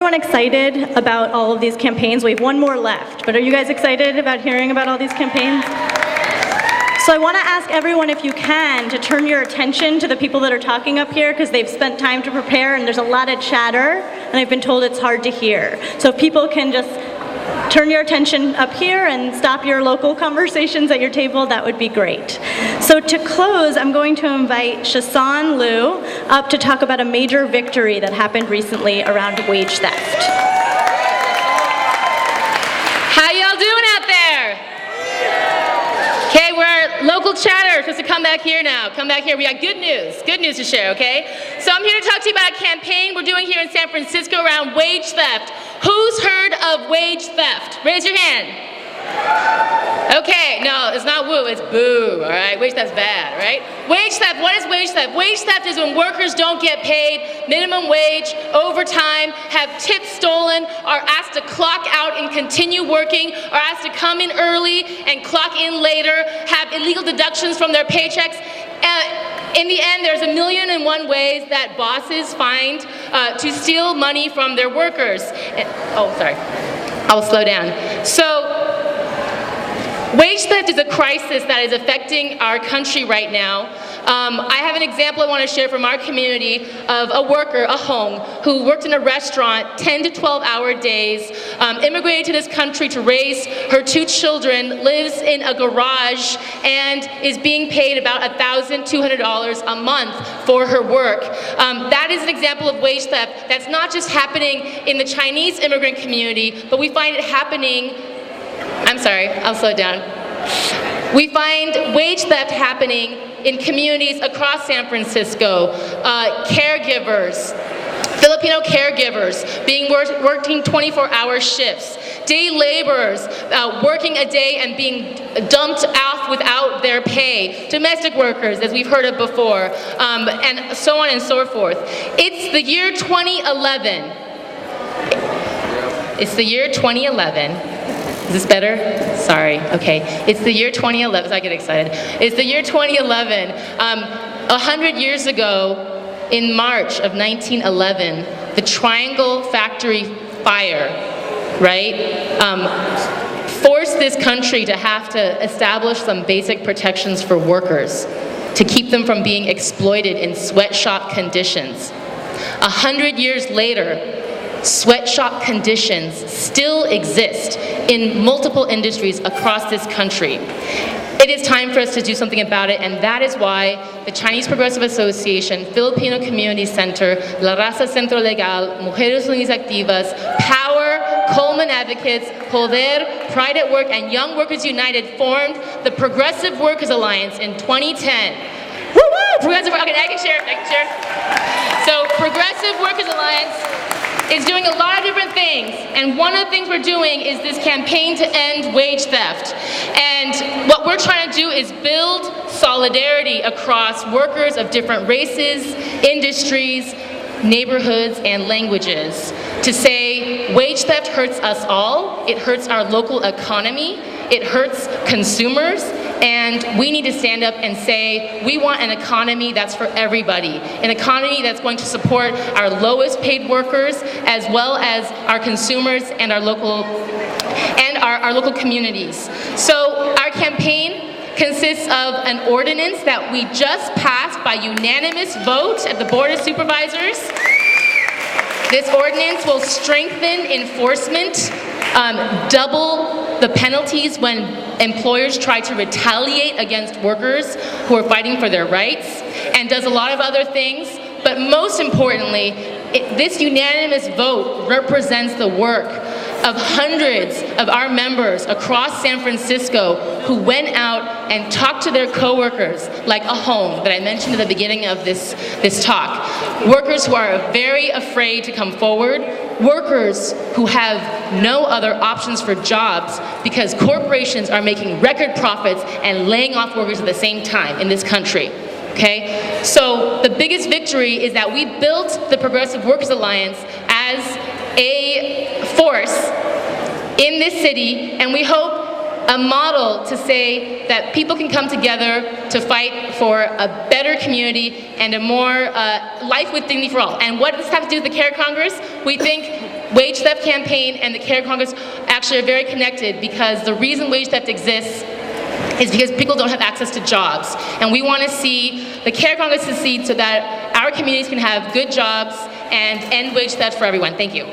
everyone excited about all of these campaigns? We have one more left, but are you guys excited about hearing about all these campaigns? So I want to ask everyone, if you can, to turn your attention to the people that are talking up here, because they've spent time to prepare and there's a lot of chatter, and I've been told it's hard to hear. So if people can just turn your attention up here and stop your local conversations at your table, that would be great. So to close, I'm going to invite San Liu up to talk about a major victory that happened recently around wage theft. How y'all doing out there? Okay, we're local chatter. Supposed to come back here now. Come back here. We got good news to share, okay? So I'm here to talk to you about a campaign we're doing here in San Francisco around wage theft. Who's heard of wage theft? Raise your hand. Okay, no, it's not woo, it's boo, all right? Wage theft's bad, right? Wage theft, what is wage theft? Wage theft is when workers don't get paid minimum wage, overtime, have tips stolen, are asked to clock out and continue working, are asked to come in early and clock in later, have illegal deductions from their paychecks. In the end, there's 1,000,001 ways that bosses find to steal money from their workers. Oh, sorry, I'll slow down. So, wage theft is a crisis that is affecting our country right now. I have an example I want to share from our community of a worker, a home, who worked in a restaurant 10 to 12-hour days, immigrated to this country to raise her 2 children, lives in a garage, and is being paid about $1,200 a month for her work. That is an example of wage theft that's not just happening in the Chinese immigrant community, but we find it happening. I'm sorry, I'll slow down. We find wage theft happening in communities across San Francisco. Caregivers, Filipino caregivers working 24-hour shifts. Day laborers working a day and being dumped off without their pay. Domestic workers, as we've heard of before, and so on and so forth. It's the year 2011. It's the year 2011. Is this better? Sorry, okay. It's the year 2011, so I get excited. It's the year 2011. 100 years ago, in March of 1911, the Triangle Factory fire, right, forced this country to have to establish some basic protections for workers to keep them from being exploited in sweatshop conditions. 100 years later, sweatshop conditions still exist in multiple industries across this country. It is time for us to do something about it, and that is why the Chinese Progressive Association, Filipino Community Center, La Raza Centro Legal, Mujeres Unidas Activas, Power, Coleman Advocates, Poder, Pride at Work, and Young Workers United formed the Progressive Workers Alliance in 2010. Woo-woo! Progressive, okay, I can share. So, Progressive Workers Alliance is doing a lot of different things, and one of the things we're doing is this campaign to end wage theft. And what we're trying to do is build solidarity across workers of different races, industries, neighborhoods, and languages to say wage theft hurts us all, it hurts our local economy, it hurts consumers, and we need to stand up and say we want an economy that's for everybody, an economy that's going to support our lowest paid workers as well as our consumers and our local communities. So our campaign consists of an ordinance that we just passed by unanimous vote at the Board of Supervisors. This ordinance will strengthen enforcement, double the penalties when employers try to retaliate against workers who are fighting for their rights, and does a lot of other things. But most importantly, this unanimous vote represents the work of hundreds of our members across San Francisco who went out and talked to their coworkers, like a home that I mentioned at the beginning of this talk. Workers who are very afraid to come forward, workers who have no other options for jobs because corporations are making record profits and laying off workers at the same time in this country. Okay? So the biggest victory is that we built the Progressive Workers Alliance as a force in this city, and we hope a model to say that people can come together to fight for a better community and a more life with dignity for all. And what does this have to do with the Care Congress? We think wage theft campaign and the Care Congress actually are very connected, because the reason wage theft exists is because people don't have access to jobs. And we want to see the Care Congress succeed so that our communities can have good jobs and end wage theft for everyone. Thank you.